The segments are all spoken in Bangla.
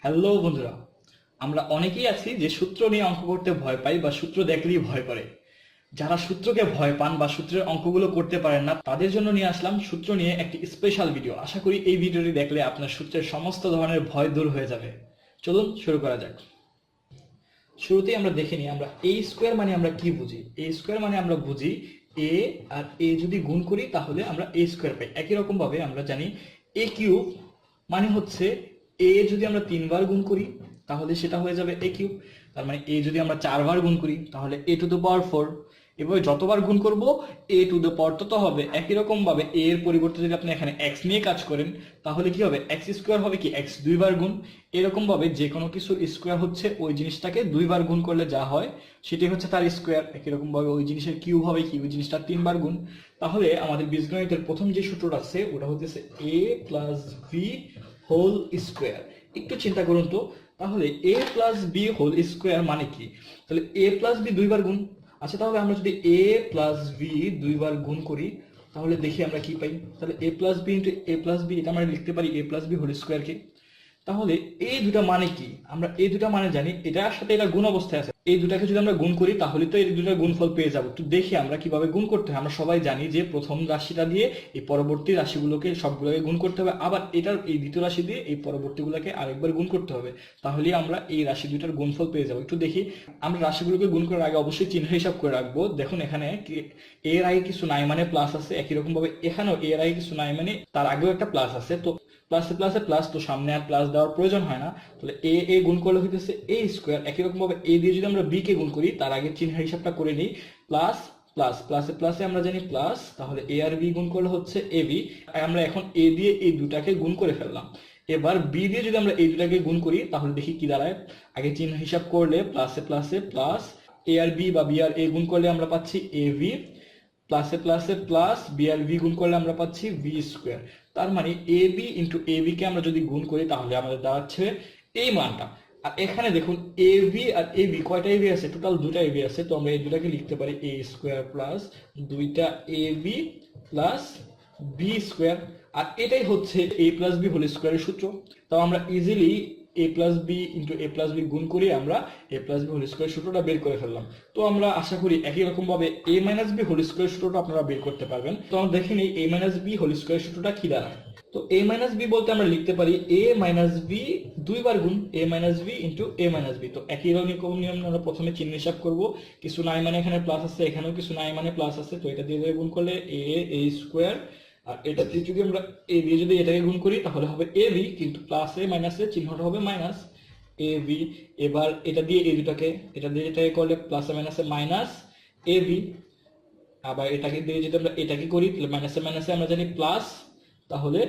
হ্যালো বন্ধুরা, আমরা অনেকেই আছি যে সূত্র নিয়ে অঙ্ক করতে ভয় পাই বা সূত্র দেখলেই ভয় করে। যারা সূত্রকে ভয় পান বা সূত্রের অঙ্কগুলো করতে পারেন না তাদের জন্য নিয়ে আসলাম সূত্র নিয়ে একটি স্পেশাল ভিডিও। আশা করি এই ভিডিওটি দেখলে আপনার সূত্রের সমস্ত ধরনের ভয় দূর হয়ে যাবে। চলুন শুরু করা যাক। শুরুতেই আমরা দেখে নিই আমরা এ স্কোয়ার মানে আমরা কি বুঝি। এ স্কোয়ার মানে আমরা বুঝি এ আর এ যদি গুণ করি তাহলে আমরা এ স্কোয়ার পাই। একই রকম ভাবে আমরা জানি এ কিউব মানে হচ্ছে এ যদি আমরা 3 বার গুণ করি তাহলে সেটা হয়ে যাবে এ কিউব। তার মানে এ যদি আমরা 4 বার গুণ করি তাহলে এ টু দ্য পাওয়ার 4। এভাবে যতবার গুণ করব এ টু দ্য পাওয়ার তত হবে। একই রকম ভাবে এ এর পরিবর্তে যদি আপনি এখানে এক্স নিয়ে কাজ করেন তাহলে কি হবে, এক্স স্কোয়ার হবে কি এক্স 2 বার গুণ। এরকম ভাবে যে কোনো কিছু স্কোয়ার হচ্ছে ওই জিনিসটাকে 2 বার গুণ করলে যা হয় সেটি হচ্ছে তার স্কোয়ার। একই রকম ভাবে ওই জিনিসের কিউব হবে কি ওই জিনিসটা 3 বার গুণ। তাহলে আমাদের বীজগণিতের প্রথম যে সূত্রটা আছে ওটা হচ্ছে এ প্লাস বি হোল স্কোয়ার। একটু চিন্তা করুন তো, তাহলে এ প্লাস বি হোল স্কোয়ার মানে কি? তাহলে এ প্লাস বি 2 বার গুণ। আচ্ছা, তাহলে আমরা যদি এ প্লাস বি 2 বার গুণ করি তাহলে দেখি আমরা কি পাই। তাহলে এ প্লাস বি ইন্টু এ প্লাস বি, এটা আমরা লিখতে পারি এ প্লাস বি হোল স্কোয়ারকে। তাহলে এই দুটা মানে কি? আমরা এই দুটা মানে জানি, এটার সাথে এটা গুণ অবস্থায় আছে। এই দুটাকে যদি আমরা গুণ করি তাহলে তো এই দুটার গুণফল পেয়ে যাবো। তো দেখি আমরা কিভাবে গুণ করতে হয়। আমরা সবাই জানি যে প্রথম রাশিটা দিয়ে এই পরবর্তী রাশিগুলোকে সবগুলোকে গুণ করতে হবে, আবার এটার এই দ্বিতীয় রাশি দিয়ে এই পরবর্তীগুলোকে আরেকবার গুণ করতে হবে। তাহলেই আমরা এই রাশি দুটার গুণফল পেয়ে যাবো। একটু দেখি, আমরা রাশিগুলোকে গুণ করার আগে অবশ্যই চিহ্ন হিসাব করে রাখবো। দেখুন এখানে এর আগে কিছু নাই মানে প্লাস আছে, একই রকম ভাবে এখানেও এর আগে কিছু নাই মানে তার আগেও একটা প্লাস আছে। তো প্লাসে প্লাসে প্লাস, তো সামনে আর প্লাস দেওয়ার প্রয়োজন হয় না। তাহলে এ এ গুণ করলে হইতেছে এ স্কোয়ার। একই রকম ভাবে এ দিয়ে যদি আমরা বি কে গুণ করি তার আগে চিহ্নের হিসাবটা করে নিই, প্লাস প্লাস প্লাসে প্লাসে আমরা জানি প্লাস, তাহলে এ আর বি গুণ করলে হচ্ছে এ বি। আমরা এখন এ দিয়ে এই দুটাকে গুণ করে ফেললাম। এবার বি দিয়ে যদি আমরা এই দুটাকে গুণ করি তাহলে দেখি কি দাঁড়ায়। আগে চিহ্ন হিসাব করলে প্লাসে প্লাসে প্লাস, এ আর বি বা বি আর এ গুণ করলে আমরা পাচ্ছি এ ভি, প্লাসে প্লাসে প্লাস, বি আর ভি গুণ করলে আমরা পাচ্ছি ভি স্কোয়ার। তার মানে A B into A B কে আমরা যদি গুণ করি তাহলে আমাদের দাঁড়াচ্ছে এই মানটা। আর এখানে দেখুন A V R A B, কয়টা এ বি আছে? টোটাল 2টা এ বি আছে। তো আমরা এই দুটাকে লিখতে পারি এ স্কোয়ার প্লাস 2টা A B plus B square. আর এটাই হচ্ছে এ প্লাস বি হোল স্কোয়ারের সূত্র। তো আমরা ইজিলি এ প্লাস বি ইন্টু এ প্লাস বি গুণ করে আমরা এ প্লাস বি হোল স্কোয়ার সূত্রটা বের করে ফেললাম। তো আমরা আশা করি একই রকম ভাবে এ মাইনাস বি হোল স্কোয়ার সূত্রটা আপনারা বের করতে পারবেন। তো আমরা দেখে নিই এ মাইনাস বি হোল স্কোয়ার সূত্রটা কি দাঁড়ায়। তো এ মাইনাস বি বলতে আমরা লিখতে পারি এ মাইনাস বি 2 বার গুণ এ মাইনাস বি ইন্টু এ মাইনাস বি। তো একই রকম নিয়ম আমরা প্রথমে চিহ্ন হিসাব করব। কিছু নাই মানে এখানে প্লাস আছে, এখানেও কিছু নাই মানে প্লাস আছে। তো এটা দিয়ে গুণ করলে এ এ স্কোয়ার, আর এটা দিয়ে যদি আমরা এ দিয়ে যদি এটাকে গুণ করি তাহলে হবে এ বি, কিন্তু প্লাসে মাইনাসে চিহ্নটা হবে মাইনাস এ বি। এবার এটা দিয়ে এই দুটাকে, এটা দিয়ে এটাকে করলে প্লাসে মাইনাসে মাইনাস এ বি। আবার এটাকে দিয়ে যদি আমরা এটাকে করি তাহলে মাইনাসে মাইনাসে আমরা জানি প্লাস, তাহলে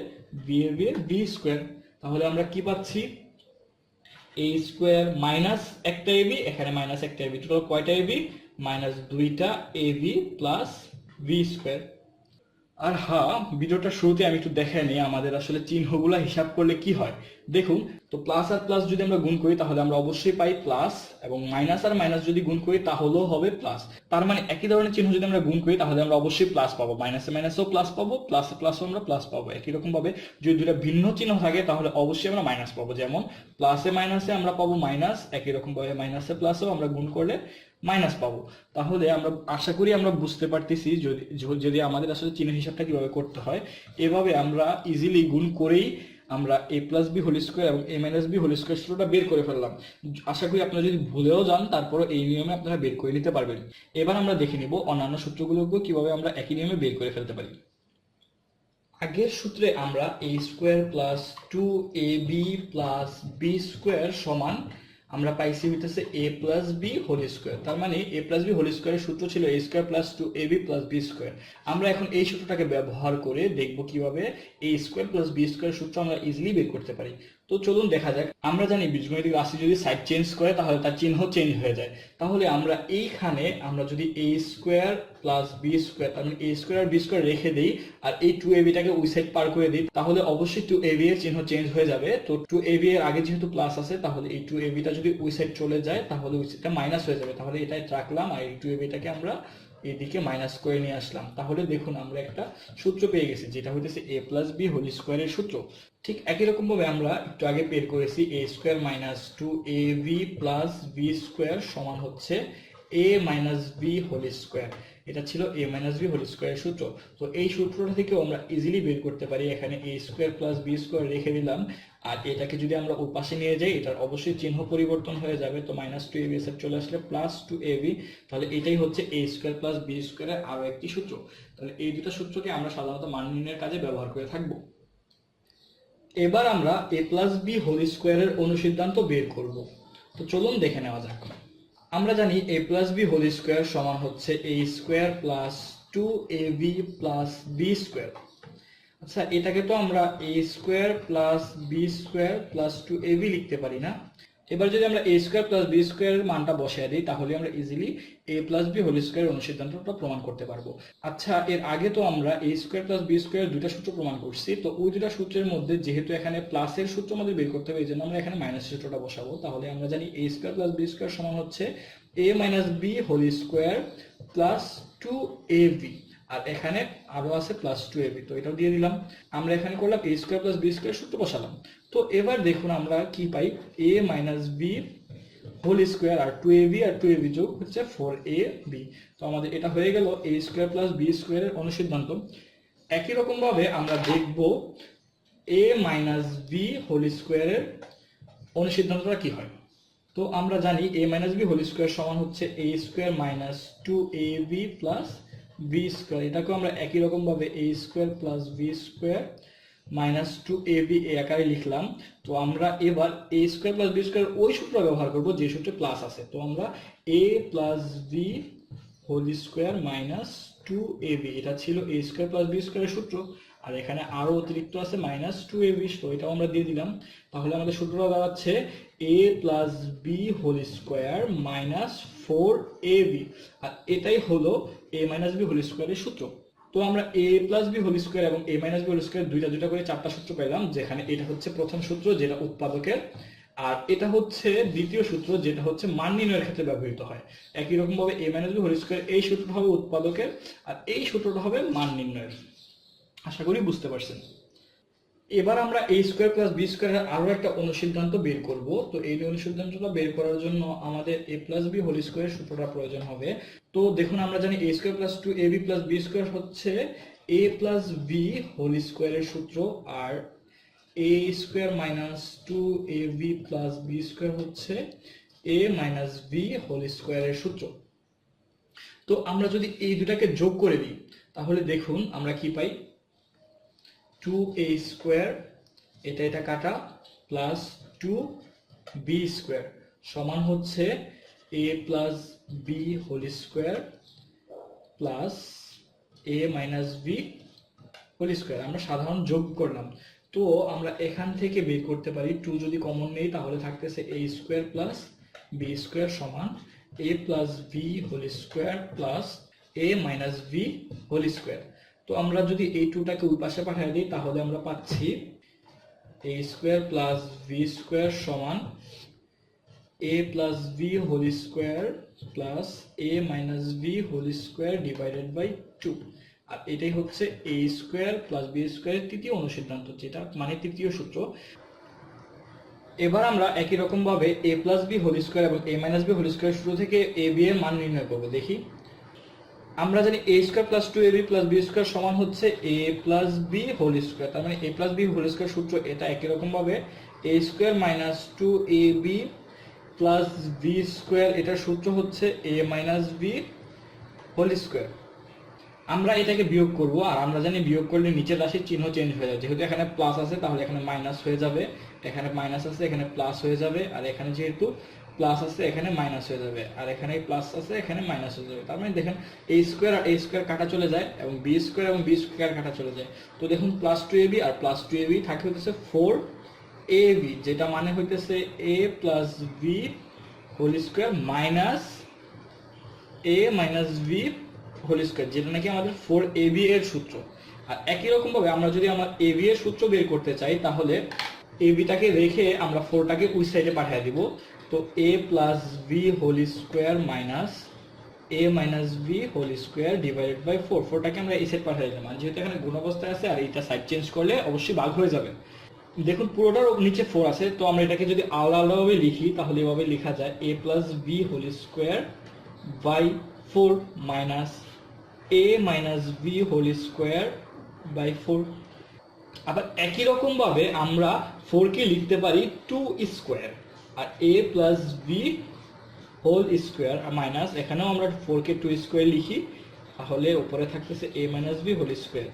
B A B B square. তাহলে আমরা কি পাচ্ছি? এ স্কোয়ার মাইনাস একটা এ বি, এখানে মাইনাস একটা এ বি, টোটাল কয়টা এ বি? মাইনাস 2টা A B plus B square. আর হ্যাঁ, ভিডিওটা শুরুতে আমি একটু দেখাই নিই আমাদের আসলে চিহ্নগুলা হিসাব করলে কি হয়। দেখুন, তো প্লাস আর প্লাস যদি আমরা গুণ করি তাহলে আমরা অবশ্যই পাই প্লাস, এবং মাইনাস আর মাইনাস যদি গুণ করি তাহলেও হবে প্লাস। তার মানে একই ধরনের চিহ্ন যদি আমরা গুণ করি তাহলে আমরা অবশ্যই প্লাস পাবো, মাইনাসে মাইনাসেও প্লাস পাবো, প্লাসে প্লাসও আমরা প্লাস পাবো। একই রকম ভাবে যদি দুটা ভিন্ন চিহ্ন থাকে তাহলে অবশ্যই আমরা মাইনাস পাবো। যেমন প্লাসে মাইনাসে আমরা পাবো মাইনাস, একই রকম ভাবে মাইনাসে প্লাসেও আমরা গুণ করলে মাইনাস পাবো। তাহলে আমরা আশা করি আমরা বুঝতে পারতেছি যদি আমাদের আসলে চিহ্ন হিসাবটা কিভাবে করতে হয়। এভাবে আমরা ইজিলি গুণ করেই আমরা এ প্লাস বি হোল স্কোয়ার এবং এ মাইনাস বি হোল স্কোয়ার সূত্রটা বের করে ফেললাম। আশা করি আপনারা যদি ভুলেও যান তারপরে এই নিয়মে আপনারা বের করে নিতে পারবেন। এবার আমরা দেখে নিব অন্যান্য সূত্রগুলোকেও কিভাবে আমরা একই নিয়মে বের করে ফেলতে পারি। আগের সূত্রে আমরা A square plus 2ab plus B square সমান আমরা পাইছি হইতেছে A plus B whole square. তার মানে এ প্লাস বি হোল স্কোয়ারের সূত্র ছিল A square plus 2ab plus B square. আমরা এখন এই সূত্রটাকে ব্যবহার করে দেখব কিভাবে A square plus B square সূত্র আমরা ইজিলি বের করতে পারি। তো চলুন দেখা যাক। আমরা জানি বীজগণিতিক রাশি যদি সাইড চেঞ্জ করে তাহলে তার চিহ্ন চেঞ্জ হয়ে যায়। তাহলে আমরা এইখানে আমরা যদি এ স্কোয়ার প্লাস বি স্কোয়ার, তার মানে এ স্কোয়ার আর বি স্কোয়ার রেখে দিই আর এই 2ab টাকে ওই সাইড পার করে দিই তাহলে অবশ্যই 2ab এর চিহ্ন চেঞ্জ হয়ে যাবে। তো 2ab এর আগে যেহেতু প্লাস আছে তাহলে এই 2ab টা যদি ওই সাইড চলে যায় তাহলে ওই সাইডটা মাইনাস হয়ে যাবে। তাহলে এটাই রাখলাম আর এই 2ab টাকে আমরা এদিকে মাইনাস করে নিয়ে আসলাম, তাহলে দেখুন আমরা একটা সূত্র পেয়ে গেছি যেটা হইতেছে a প্লাস বি হোল স্কোয়ারের সূত্র। ঠিক একই রকম ভাবে আমরা একটু আগে বের করেছি a square minus 2ab plus B square সমান হচ্ছে a minus B whole square. এটা ছিল a মাইনাস বি হোল স্কোয়ারের সূত্র। তো এই সূত্রটা থেকেও আমরা ইজিলি বের করতে পারি। এখানে a square plus B square রেখে দিলাম, আর এটাকে যদি আমরা ওই পাশে নিয়ে যাই এটার অবশ্যই চিহ্ন পরিবর্তন হয়ে যাবে। তো মাইনাস 2ab এর চলে আসলে প্লাস 2ab, তাহলে এটাই হচ্ছে a স্কোয়ার প্লাস বি স্কোয়ারের আরো একটি সূত্র। তাহলে এই দুটো সূত্রকে আমরা সাধারণত মান নির্ণয়ের কাজে ব্যবহার করে থাকবো। এবার আমরা a প্লাস বি হোল স্কোয়ারের অনুসিদ্ধান্ত বের করব। তো চলুন দেখে নেওয়া যাক। আমরা জানি a plus B whole square সমান হচ্ছে a square plus 2ab plus B square. আচ্ছা, এটাকে তো আমরা a square plus B square plus 2ab লিখতে পারি না? এবার যদি আমরা a স্কোয়ার প্লাস বি স্কোয়ারের মানটা বসায় দিই তাহলে আমরা easily a plus B whole স্কোয়ারের অনুসিদ্ধান্তটা প্রমাণ করতে পারবো। আচ্ছা, এর আগে তো আমরা a square plus B square দুইটা সূত্র প্রমাণ করছি। তো ওই দুটা সূত্রের মধ্যে যেহেতু এখানে প্লাসের সূত্র আমাদের বের করতে হবে, এই জন্য আমরা এখানে মাইনাসের সূত্রটা বসাবো। তাহলে আমরা জানি a square plus B square সমান হচ্ছে a minus B whole square plus 2ab, আর এখানে আরো আছে প্লাস 2ab, তো এটাও দিয়ে দিলাম। আমরা এখানে করলাম a square plus B square সূত্র বসালাম। তো এবার দেখুন আমরা কি পাই, a minus B whole square আর 2ab আর 2ab যোগ হচ্ছে 4ab। তো আমাদের এটা হয়ে গেল a স্কোয়ার প্লাস বি স্কোয়ারের অনুসিদ্ধান্ত। একই রকম ভাবে আমরা দেখব a মাইনাস বি হোল স্কোয়ারের অনুসিদ্ধান্তটা কি হয়। তো আমরা জানি a minus B whole square সমান হচ্ছে a square minus 2ab plus B square. এটাকেও আমরা একই রকম ভাবে a square plus B square minus 2ab এই আকারে লিখলাম। তো আমরা এবার a square plus B square ওই সূত্র ব্যবহার করব যে সূত্রে প্লাস আছে। তো আমরা a plus B whole square minus 2ab, এটা ছিল a স্কোয়ার প্লাস বি স্কোয়ারের সূত্র, আর এখানে আরো অতিরিক্ত আছে মাইনাস 2ab, তো এটাও আমরা দিয়ে দিলাম। তাহলে আমাদের সূত্রটা দাঁড়াচ্ছে a plus B whole square minus 4ab, আর এটাই হলো a মাইনাস বি হোল স্কোয়ারের সূত্র। তো আমরা a plus B whole square এবং a minus B whole square দুইটা করে চারটা সূত্র পেলাম, যেখানে এটা হচ্ছে প্রথম সূত্র যেটা উৎপাদকের, আর এটা হচ্ছে দ্বিতীয় সূত্র যেটা হচ্ছে মান নির্ণয়ের ক্ষেত্রে ব্যবহৃত হয়। একই রকম ভাবে a minus B whole square এই সূত্রটা হবে উৎপাদকের, আর এই সূত্রটা হবে মান নির্ণয়ের। আশা করি বুঝতে পারছেন। এবার আমরা a স্কোয়ার প্লাস বি স্কোয়ারের আরো একটা অনুসিদ্ধান্ত বের করব। তো এই অনুসিদ্ধান্তটা বের করার জন্য আমাদের a প্লাস বি হোল স্কোয়ারের সূত্রটা প্রয়োজন হবে। তো দেখুন আমরা জানি a square plus 2ab plus B square হচ্ছে a প্লাস বি হোল স্কোয়ারের সূত্র, আর a square minus 2ab plus B square হচ্ছে a মাইনাস বি হোল স্কোয়ারের সূত্র। তো আমরা যদি এই দুটাকে যোগ করে দিই তাহলে দেখুন আমরা কি পাই, 2a স্কোয়ার এটা কাটা প্লাস 2b স্কোয়ার সমান হচ্ছে a plus B whole square plus a minus B whole square. আমরা সাধারণ যোগ করলাম। তো আমরা এখান থেকে বের করতে পারি 2 যদি কমন নেই তাহলে থাকতেছে a square plus B square সমান a plus B whole square plus a minus B whole square. তো আমরা যদি এই 2টাকে ওই পাশে পাঠিয়ে দিই তাহলে আমরা পাচ্ছি a square plus B square সমান a plus B whole square plus a minus B whole square divided by 2, আর এটাই হচ্ছে a স্কোয়ার প্লাস বি স্কোয়ারের তৃতীয় অনুসিদ্ধান্ত, যেটা মানে তৃতীয় সূত্র। এবার আমরা একই রকম ভাবে a plus B whole square এবং a minus B whole square সূত্র থেকে a b এর মান নির্ণয় করব। দেখি, আমরা জানি a square plus 2ab plus B square সমান হচ্ছে a plus B whole square, তার মানে a plus B whole square সূত্র এটা। একই রকম ভাবে a square minus 2ab plus B square এটার সূত্র হচ্ছে a minus B whole square. আমরা এটাকে বিয়োগ করব, আর আমরা জানি বিয়োগ করলে নিচের রাশির চিহ্ন চেঞ্জ হয়ে যাবে। যেহেতু এখানে প্লাস আছে তাহলে এখানে মাইনাস হয়ে যাবে, এখানে মাইনাস আছে এখানে প্লাস হয়ে যাবে, আর এখানে যেহেতু প্লাস আছে এখানে মাইনাস হয়ে যাবে, আর এখানে প্লাস আছে এখানে মাইনাস হয়ে যাবে। তার মানে দেখেন a স্কোয়ার আর a স্কোয়ার কাটা চলে যায় এবং বি স্কোয়ার এবং বি স্কোয়ার কাটা চলে যায়। তো দেখুন প্লাস 2ab আর প্লাস 2ab থাকে হইতেছে 4ab, যেটা মানে হইতেছে a plus B whole square minus a minus B whole square, যেটা নাকি আমাদের 4ab এর সূত্র। আর একই রকম ভাবে আমরা যদি আমার ab এর সূত্র বের করতে চাই তাহলে ab টাকে রেখে আমরা 4টাকে ওই সাইডে পাঠিয়ে দিব। তো a plus B whole square minus a minus B whole square divided by 4। 4টাকে আমরা এই সাইড পাঠিয়ে দিলাম, আর যেহেতু এখানে গুণ অবস্থায় আছে আর এইটা সাইড চেঞ্জ করলে অবশ্যই ভাগ হয়ে যাবে। দেখুন পুরোটার নিচে 4 আছে, তো আমরা এটাকে যদি আলাদা আলাদাভাবে লিখি তাহলে এভাবে লেখা যায় a plus B whole square by 4 minus a minus B whole square by 4। আবার একই রকম ভাবে আমরা 4 কে লিখতে পারি 2 স্কোয়ার, আর a plus B whole square minus, এখানেও আমরা 4 কে 2 স্কোয়ার লিখি, তাহলে উপরে থাকতেছে a minus B whole square.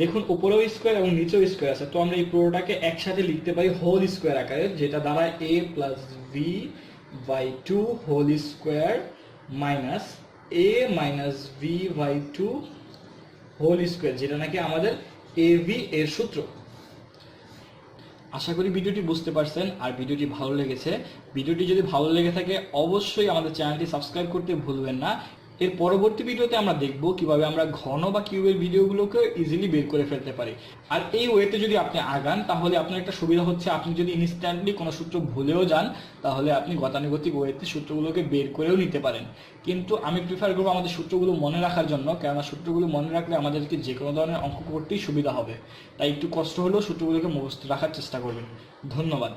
দেখুন উপরেও স্কোয়ার এবং নিচেও স্কোয়ার আছে, তো আমরা এই পুরোটাকে একসাথে লিখতে পারি হোল স্কোয়ার আকারে, যেটা দ্বারা a plus b by 2 whole square minus a minus b by 2 whole square, যেটা নাকি আমাদের ab এর সূত্র। আশা করি ভিডিওটি বুঝতে পারছেন আর ভিডিওটি ভালো লেগেছে। ভিডিওটি যদি ভালো লেগে থাকে অবশ্যই আমাদের চ্যানেলটি সাবস্ক্রাইব করতে ভুলবেন না। এর পরবর্তী ভিডিওতে আমরা দেখব কিভাবে আমরা ঘন বা কিউবের ভিডিওগুলোকে ইজিলি বের করে ফেলতে পারি। আর এই ওয়েতে যদি আপনি আগান তাহলে আপনার একটা সুবিধা হচ্ছে, আপনি যদি ইনস্ট্যান্টলি কোনো সূত্র ভুলেও যান তাহলে আপনি গতানুগতিক ওয়েতে সূত্রগুলোকে বের করেও নিতে পারেন। কিন্তু আমি প্রিফার করবো আমাদের সূত্রগুলো মনে রাখার জন্য, কেননা সূত্রগুলো মনে রাখলে আমাদেরকে যে কোনো ধরনের অঙ্ক করতেই সুবিধা হবে। তাই একটু কষ্ট হলেও সূত্রগুলোকে মুখস্থ রাখার চেষ্টা করবেন। ধন্যবাদ।